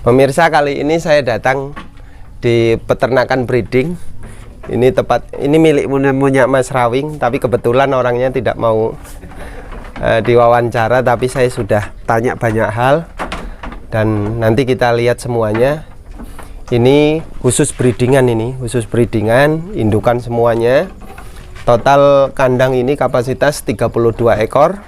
Pemirsa, kali ini saya datang di peternakan breeding. Ini milik punya Mas Rawing, tapi kebetulan orangnya tidak mau diwawancara, tapi saya sudah tanya banyak hal dan nanti kita lihat semuanya. Ini khusus breedingan, indukan semuanya. Total kandang ini kapasitas 32 ekor.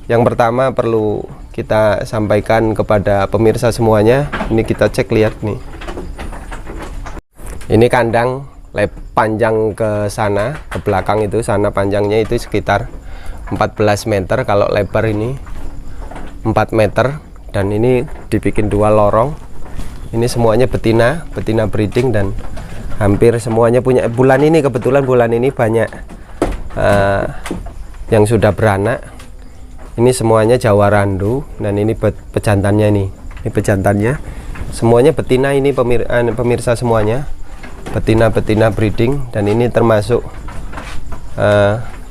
Yang pertama perlu kita sampaikan kepada pemirsa semuanya, ini kita cek, lihat nih. Ini kandang panjang ke sana, ke belakang itu, sana panjangnya itu sekitar 14 meter, kalau lebar ini 4 meter, dan ini dibikin 2 lorong. Ini semuanya betina breeding dan hampir semuanya punya. Kebetulan bulan ini banyak yang sudah beranak. Ini semuanya Jawa Randu, dan ini pejantannya nih. Ini pejantannya. Semuanya betina ini, pemirsa semuanya. Betina breeding, dan ini termasuk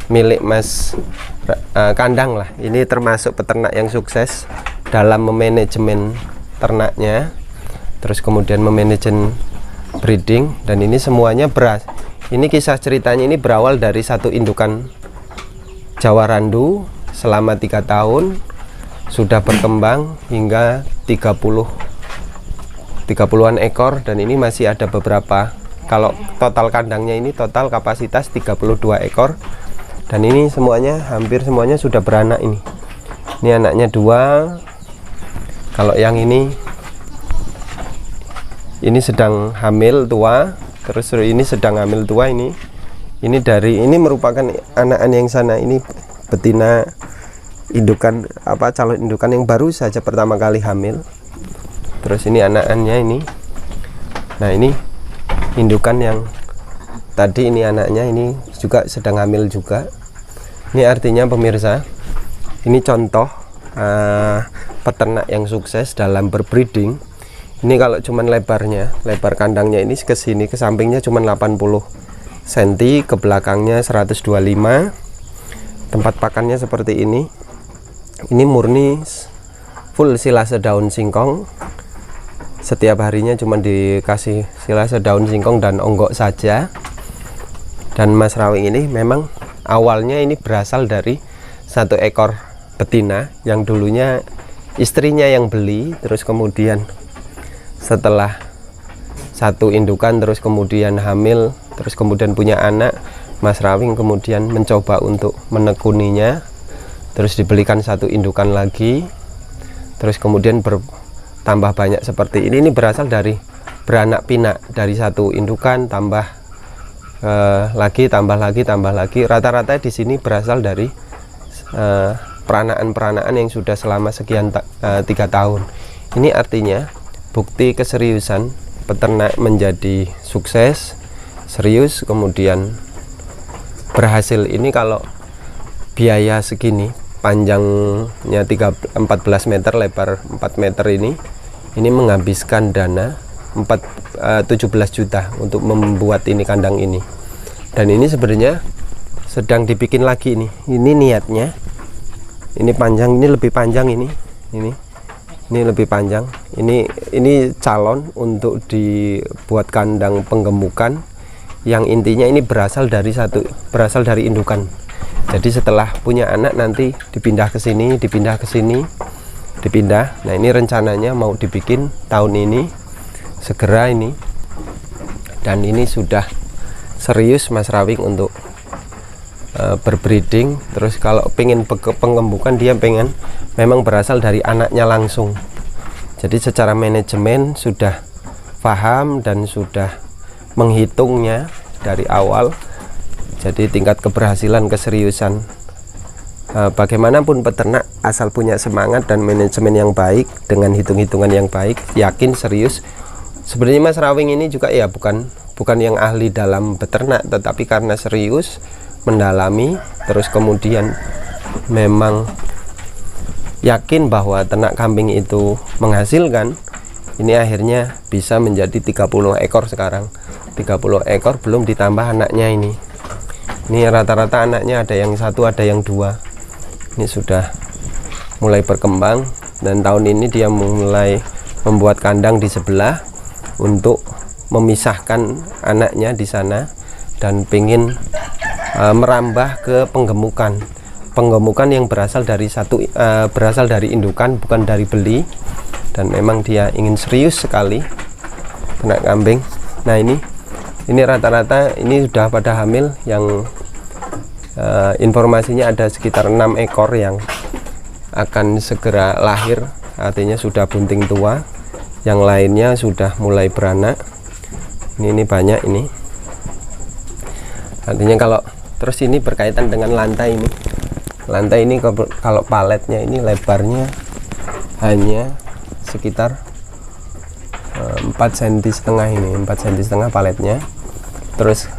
milik Mas Kandang lah. Ini termasuk peternak yang sukses dalam memanajemen ternaknya, terus kemudian memanajemen breeding, dan ini semuanya ini kisah ceritanya ini berawal dari satu indukan Jawa Randu selama 3 tahun, sudah berkembang hingga 30-an ekor, dan ini masih ada beberapa. Kalau total kandangnya ini total kapasitas 32 ekor, dan ini semuanya, hampir semuanya sudah beranak. Ini anaknya 2. Kalau yang ini sedang hamil tua, terus ini sedang hamil tua. Ini merupakan anakan yang sana. Ini betina indukan, calon indukan yang baru saja pertama kali hamil. Terus ini anakannya ini. Nah, ini indukan yang tadi, ini anaknya, ini juga sedang hamil juga. Ini artinya pemirsa, ini contoh peternak yang sukses dalam berbreeding. Ini kalau cuman lebar kandangnya ini ke sini, ke sampingnya cuman 80 cm, ke belakangnya 125. Tempat pakannya seperti ini. Ini murni full silase daun singkong. Setiap harinya cuma dikasih silase daun singkong dan onggok saja. Dan Mas Rawing ini memang awalnya ini berasal dari 1 ekor betina yang dulunya istrinya yang beli, terus kemudian setelah 1 indukan terus kemudian hamil, terus kemudian punya anak, Mas Rawing kemudian mencoba untuk menekuninya, terus dibelikan 1 indukan lagi, terus kemudian bertambah banyak seperti ini. Ini berasal dari beranak pinak, dari 1 indukan tambah lagi. Rata-rata di sini berasal dari peranakan yang sudah selama sekian 3 tahun. Ini artinya bukti keseriusan peternak menjadi sukses, serius, kemudian berhasil. Ini kalau biaya segini, panjangnya 14 meter, lebar 4 meter, ini menghabiskan dana 17 juta untuk membuat ini kandang ini. Dan ini sebenarnya sedang dibikin lagi ini niatnya. Ini panjang, ini lebih panjang, ini lebih panjang. Ini calon untuk dibuat kandang penggemukan, yang intinya ini berasal dari indukan. Jadi setelah punya anak nanti dipindah ke sini. Nah, ini rencananya mau dibikin tahun ini, segera ini. Dan ini sudah serius Mas Rawing untuk berbreeding. Terus kalau pengen pengembukan, dia pengen memang berasal dari anaknya langsung. Jadi secara manajemen sudah paham dan sudah menghitungnya dari awal. Jadi tingkat keberhasilan, keseriusan, bagaimanapun peternak asal punya semangat dan manajemen yang baik dengan hitung-hitungan yang baik, yakin, serius. Sebenarnya Mas Rawing ini juga ya bukan yang ahli dalam beternak, tetapi karena serius mendalami, terus kemudian memang yakin bahwa ternak kambing itu menghasilkan, ini akhirnya bisa menjadi 30 ekor sekarang. 30 ekor belum ditambah anaknya ini. Ini rata-rata anaknya ada yang 1, ada yang 2. Ini sudah mulai berkembang, dan tahun ini dia mulai membuat kandang di sebelah untuk memisahkan anaknya di sana dan pengen merambah ke penggemukan yang berasal dari indukan, bukan dari beli. Dan memang dia ingin serius sekali ternak kambing. Nah ini rata-rata ini sudah pada hamil, yang informasinya ada sekitar 6 ekor yang akan segera lahir, artinya sudah bunting tua. Yang lainnya sudah mulai beranak. Ini banyak ini, artinya kalau terus ini berkaitan dengan lantai ini. Lantai ini kalau paletnya ini lebarnya hanya sekitar 4,5 cm ini, 4,5 cm paletnya. Terus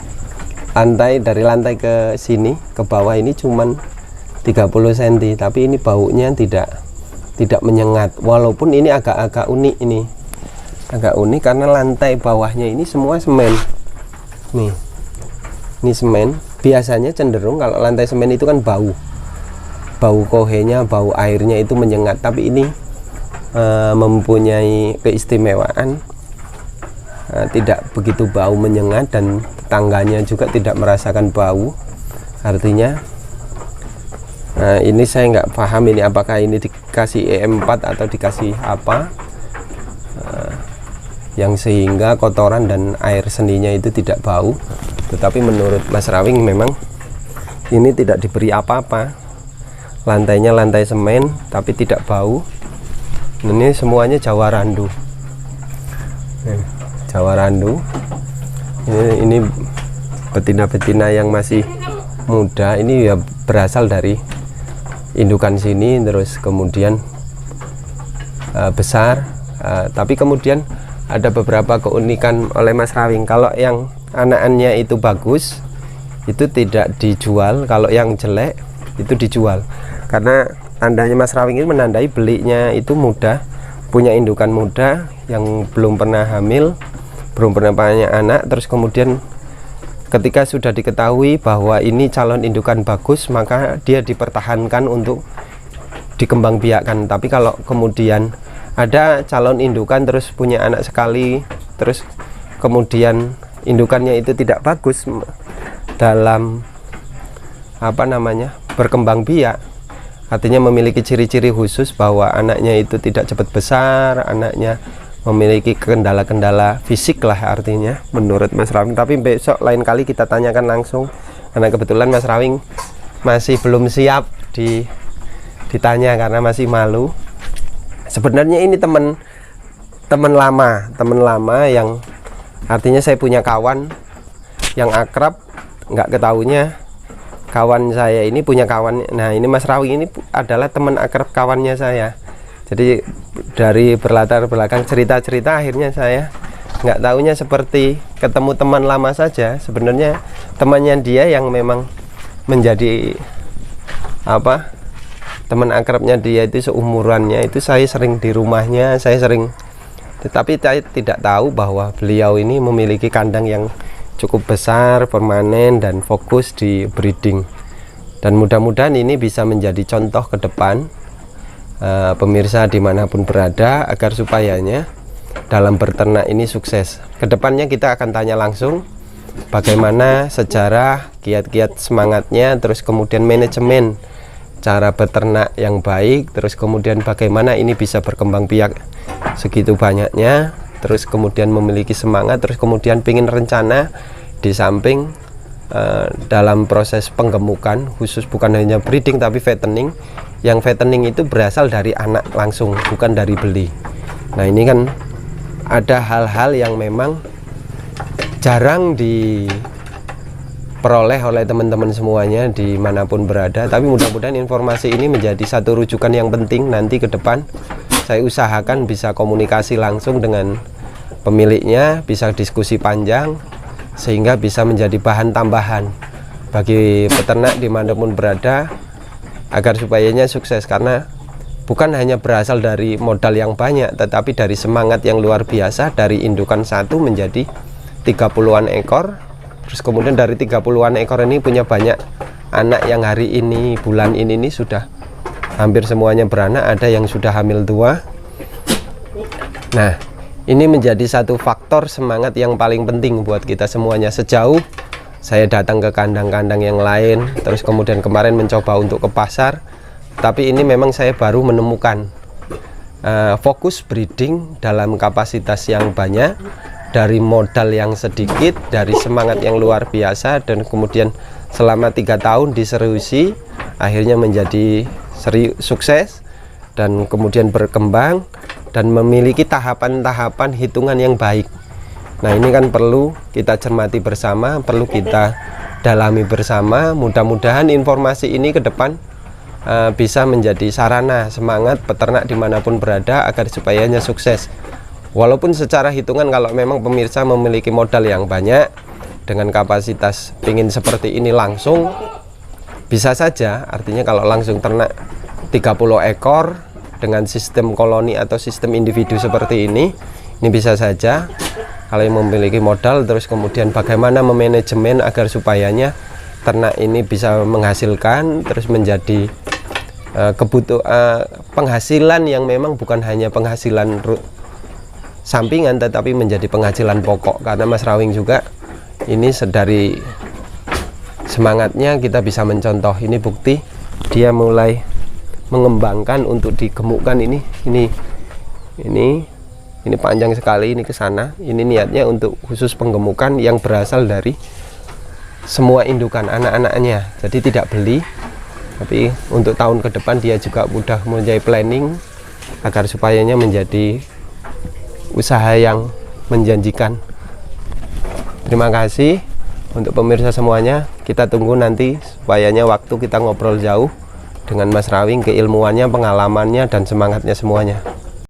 dari lantai ke sini ke bawah ini cuman 30 cm, tapi ini baunya tidak menyengat. Walaupun ini agak unik, ini agak unik karena lantai bawahnya ini semua semen. Nih, ini semen. Biasanya cenderung kalau lantai semen itu kan bau kohenya, bau airnya itu menyengat, tapi ini mempunyai keistimewaan, tidak begitu bau menyengat, dan tetangganya juga tidak merasakan bau. Artinya ini saya nggak paham ini apakah ini dikasih EM4 atau dikasih apa, yang sehingga kotoran dan air seninya itu tidak bau. Tetapi menurut Mas Rawing memang ini tidak diberi apa-apa, lantainya lantai semen tapi tidak bau. Ini semuanya Jawa Randu. Jawa Randu. Ini betina-betina yang masih muda. Ini ya berasal dari indukan sini, terus kemudian besar. Tapi kemudian ada beberapa keunikan oleh Mas Rawing. Kalau yang anak-anaknya itu bagus, itu tidak dijual. Kalau yang jelek itu dijual. Karena tandanya Mas Rawing ini menandai belinya itu muda, punya indukan muda yang belum pernah hamil, belum pernah punya anak. Terus kemudian ketika sudah diketahui bahwa ini calon indukan bagus, maka dia dipertahankan untuk dikembangbiakkan. Tapi kalau kemudian ada calon indukan terus punya anak sekali, terus kemudian indukannya itu tidak bagus dalam berkembang biak, artinya memiliki ciri-ciri khusus bahwa anaknya itu tidak cepat besar, anaknya memiliki kendala-kendala fisik lah artinya menurut Mas Rawing. Tapi besok lain kali kita tanyakan langsung, karena kebetulan Mas Rawing masih belum siap ditanya karena masih malu. Sebenarnya ini teman lama yang artinya saya punya kawan yang akrab, nggak ketahuinya kawan saya ini punya kawan. Nah ini Mas Rawing ini adalah teman akrab kawannya saya. Jadi dari berlatar belakang cerita-cerita akhirnya saya nggak tahunya seperti ketemu teman lama saja. Sebenarnya temannya dia yang memang menjadi teman akrabnya dia, itu seumurannya, itu saya sering di rumahnya, tetapi saya tidak tahu bahwa beliau ini memiliki kandang yang cukup besar, permanen, dan fokus di breeding. Dan mudah-mudahan ini bisa menjadi contoh ke depan pemirsa dimanapun berada, agar supayanya dalam berternak ini sukses. Kedepannya kita akan tanya langsung bagaimana sejarah, kiat-kiat semangatnya, terus kemudian manajemen cara beternak yang baik, terus kemudian bagaimana ini bisa berkembang biak segitu banyaknya, terus kemudian memiliki semangat, terus kemudian pingin rencana di samping dalam proses penggemukan khusus, bukan hanya breeding tapi fattening. Yang fattening itu berasal dari anak langsung, bukan dari beli. Nah ini kan ada hal-hal yang memang jarang diperoleh oleh teman-teman semuanya dimanapun berada. Tapi mudah-mudahan informasi ini menjadi satu rujukan yang penting nanti ke depan. Saya usahakan bisa komunikasi langsung dengan pemiliknya, bisa diskusi panjang, sehingga bisa menjadi bahan tambahan bagi peternak dimanapun berada, agar supayanya sukses. Karena bukan hanya berasal dari modal yang banyak, tetapi dari semangat yang luar biasa. Dari indukan satu menjadi 30-an ekor, terus kemudian dari 30-an ekor ini punya banyak anak yang hari ini, bulan ini sudah hampir semuanya beranak. Ada yang sudah hamil 2, Nah, ini menjadi satu faktor semangat yang paling penting buat kita semuanya. Sejauh saya datang ke kandang-kandang yang lain, terus kemudian kemarin mencoba untuk ke pasar, tapi ini memang saya baru menemukan fokus breeding dalam kapasitas yang banyak, dari modal yang sedikit, dari semangat yang luar biasa, dan kemudian selama 3 tahun diseriusi, akhirnya menjadi sukses, dan kemudian berkembang dan memiliki tahapan-tahapan hitungan yang baik. Nah, ini kan perlu kita cermati bersama, perlu kita dalami bersama. Mudah-mudahan informasi ini ke depan bisa menjadi sarana semangat peternak dimanapun berada agar supayanya sukses. Walaupun secara hitungan kalau memang pemirsa memiliki modal yang banyak dengan kapasitas pingin seperti ini langsung bisa saja, artinya kalau langsung ternak 30 ekor dengan sistem koloni atau sistem individu seperti ini bisa saja kalau yang memiliki modal. Terus kemudian bagaimana memanajemen agar supayanya ternak ini bisa menghasilkan, terus menjadi penghasilan yang memang bukan hanya penghasilan sampingan tetapi menjadi penghasilan pokok. Karena Mas Rawing juga ini dari semangatnya kita bisa mencontoh, ini bukti dia mulai mengembangkan untuk digemukkan. Ini panjang sekali, ini ke sana. Ini niatnya untuk khusus penggemukan yang berasal dari semua indukan anak-anaknya. Jadi tidak beli, tapi untuk tahun ke depan dia juga mudah mempunyai planning agar supayanya menjadi usaha yang menjanjikan. Terima kasih untuk pemirsa semuanya. Kita tunggu nanti supayanya waktu kita ngobrol jauh dengan Mas Rawing, keilmuannya, pengalamannya, dan semangatnya semuanya.